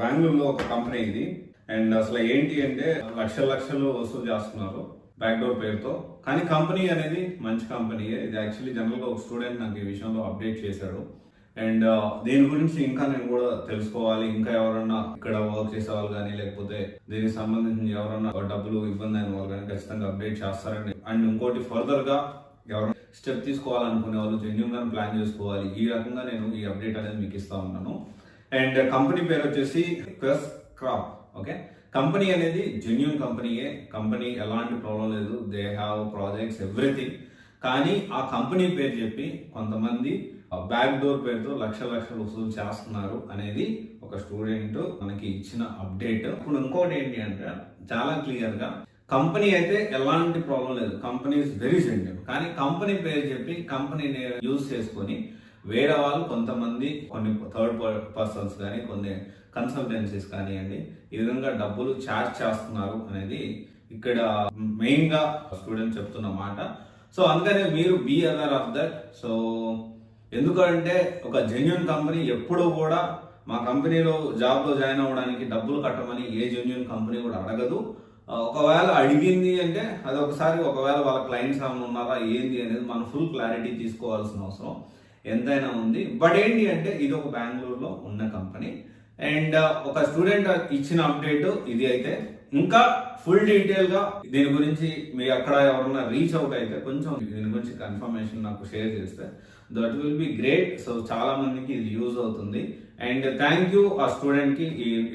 బెంగళూరులో ఒక కంపెనీ ఇది. అండ్ అసలు ఏంటి అంటే లక్షలు వసూలు చేస్తున్నారు బ్యాక్డోర్ పేరుతో. కానీ కంపెనీ అనేది మంచి కంపెనీ. ఇది యాక్చువల్లీ జనరల్ గా ఒక స్టూడెంట్ నాకు ఈ విషయంలో అప్డేట్ చేశాడు. అండ్ దీని గురించి ఇంకా నేను కూడా తెలుసుకోవాలి. ఇంకా ఎవరన్నా ఇక్కడ వర్క్ చేసే వాళ్ళు కానీ లేకపోతే దీనికి సంబంధించి ఎవరన్నా డబ్బులు ఇబ్బంది అయిన వాళ్ళు కానీ ఖచ్చితంగా అప్డేట్ చేస్తారండి. అండ్ ఇంకోటి ఫర్దర్ గా ఎవరైనా స్టెప్ తీసుకోవాలనుకునే వాళ్ళు జెన్యూన్ గా ప్లాన్ చేసుకోవాలి. ఈ రకంగా నేను ఈ అప్డేట్ అనేది మీకు ఇస్తా ఉన్నాను. అండ్ కంపెనీ పేరు వచ్చేసి క్వెస్ క్రాప్. ఓకే, కంపెనీ అనేది జెన్యూన్ కంపెనీయే. కంపెనీ ఎలాంటి ప్రాబ్లం లేదు. They have projects everything. కానీ ఆ కంపెనీ పేరు చెప్పి కొంతమంది బ్యాక్ డోర్ పేరుతో లక్షలు వసూలు చేస్తున్నారు అనేది ఒక స్టూడెంట్ మనకి ఇచ్చిన అప్డేట్. ఇప్పుడు ఇంకోటి ఏంటి అంటే చాలా క్లియర్ గా కంపెనీ అయితే ఎలాంటి ప్రాబ్లం లేదు. Company is very genuine. కానీ కంపెనీ పేరు చెప్పి కంపెనీని యూజ్ చేసుకొని వేరే వాళ్ళు కొంతమంది కొన్ని థర్డ్ పర్సన్స్ కానీ కొన్ని కన్సల్టెన్సీస్ కానివ్వండి ఈ విధంగా డబ్బులు ఛార్జ్ చేస్తున్నారు అనేది ఇక్కడ మెయిన్ గా స్టూడెంట్ చెప్తున్న మాట. సో అందుకనే మీరు be aware of that. So ఎందుకంటే ఒక జెన్యూన్ కంపెనీ ఎప్పుడూ కూడా మా కంపెనీలో జాబ్ లో జాయిన్ అవ్వడానికి డబ్బులు కట్టమని ఏ జెన్యూన్ కంపెనీ కూడా అడగదు. ఒకవేళ అడిగింది అంటే అది ఒకవేళ వాళ్ళ క్లయింట్స్ ఏమైనా ఉన్నారా ఏంది అనేది మనం ఫుల్ క్లారిటీ తీసుకోవాల్సిన అవసరం ఎంతైనా ఉంది. బట్ ఏంటి అంటే ఇది ఒక బెంగళూరులో ఉన్న కంపెనీ. అండ్ ఒక స్టూడెంట్ ఇచ్చిన అప్డేట్ ఇది. అయితే ఇంకా ఫుల్ డీటెయిల్ గా దీని గురించి మీరు అక్కడ ఎవరన్నా రీచ్ అవుట్ అయితే కొంచెం దీని గురించి కన్ఫర్మేషన్ నాకు షేర్ చేస్తే that will be great. So చాలా మందికి ఇది యూజ్ అవుతుంది. అండ్ థ్యాంక్ యూ ఆ స్టూడెంట్ కి.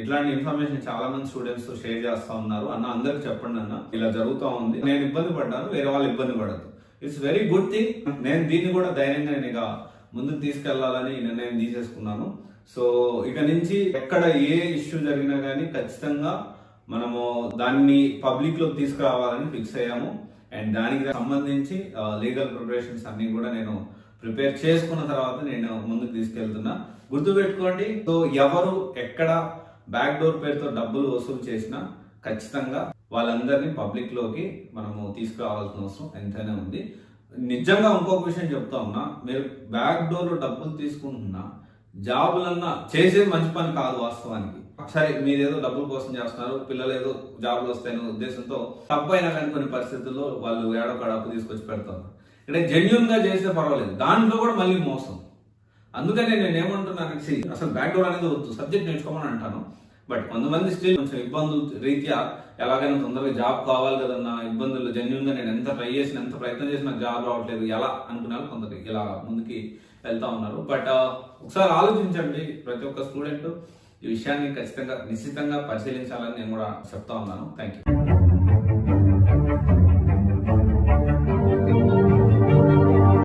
ఇట్లాంటి ఇన్ఫర్మేషన్ చాలా మంది స్టూడెంట్స్ షేర్ చేస్తా ఉన్నారు. అన్న అందరికి చెప్పండి అన్న ఇలా జరుగుతూ ఉంది, నేను ఇబ్బంది పడ్డాను, వేరే వాళ్ళు ఇబ్బంది పడదు. It's very good thing. నేను దీన్ని కూడా ధైర్యంగా నేను ఇక ముందుకు తీసుకెళ్లాలని నిర్ణయం తీసేసుకున్నాను. సో ఇక నుంచి ఎక్కడ ఏ ఇష్యూ జరిగినా కానీ ఖచ్చితంగా మనము దాన్ని పబ్లిక్ లోకి తీసుకురావాలని ఫిక్స్ అయ్యాము. అండ్ దానికి సంబంధించి లీగల్ ప్రిపరేషన్స్ అన్ని కూడా నేను ప్రిపేర్ చేసుకున్న తర్వాత నేను ముందుకు తీసుకెళ్తున్నా. గుర్తుపెట్టుకోండి, సో ఎవరు ఎక్కడ బ్యాక్ డోర్ పేరుతో డబ్బులు వసూలు చేసినా ఖచ్చితంగా వాళ్ళందరినీ పబ్లిక్ లోకి మనము తీసుకురావాల్సిన అవసరం ఎంతైనా ఉంది. నిజంగా ఇంకొక విషయం చెప్తా ఉన్నా, మీరు బ్యాక్ డోర్ లో డబ్బులు తీసుకుంటున్నా జాబులన్నా చేసేది మంచి పని కాదు వాస్తవానికి. సరే మీరు ఏదో డబ్బుల కోసం చేస్తున్నారు, పిల్లలు ఏదో జాబులు వస్తాయనే ఉద్దేశంతో తప్పైనా కానీ కొన్ని పరిస్థితుల్లో వాళ్ళు ఏడొక అప్పు తీసుకొచ్చి పెడతారు. ఇక్కడ జెన్యూన్ గా చేస్తే పర్వాలేదు, దాంట్లో కూడా మళ్ళీ మోసం. అందుకనే నేను ఏమంటున్నాను, అసలు బ్యాక్ డోర్ అనేది వద్దు, సబ్జెక్ట్ నేర్చుకోమని అంటాను. బట్ కొంతమంది స్టిల్ కొంచెం ఇబ్బందులు రీత్యా ఎలాగైనా తొందరగా జాబ్ కావాలి కదన్న ఇబ్బందులు జెన్యూన్ గా నేను ఎంత ట్రై చేసిన ఎంత ప్రయత్నం చేసినా జాబ్ రావట్లేదు ఎలా అనుకున్నారు కొందరు ఇలా ముందుకి వెళ్తా ఉన్నారు. బట్ ఒకసారి ఆలోచించండి. ప్రతి ఒక్క స్టూడెంట్ ఈ విషయాన్ని ఖచ్చితంగా నిశ్చితంగా పరిశీలించాలని నేను కూడా చెప్తా ఉన్నాను. Thank you.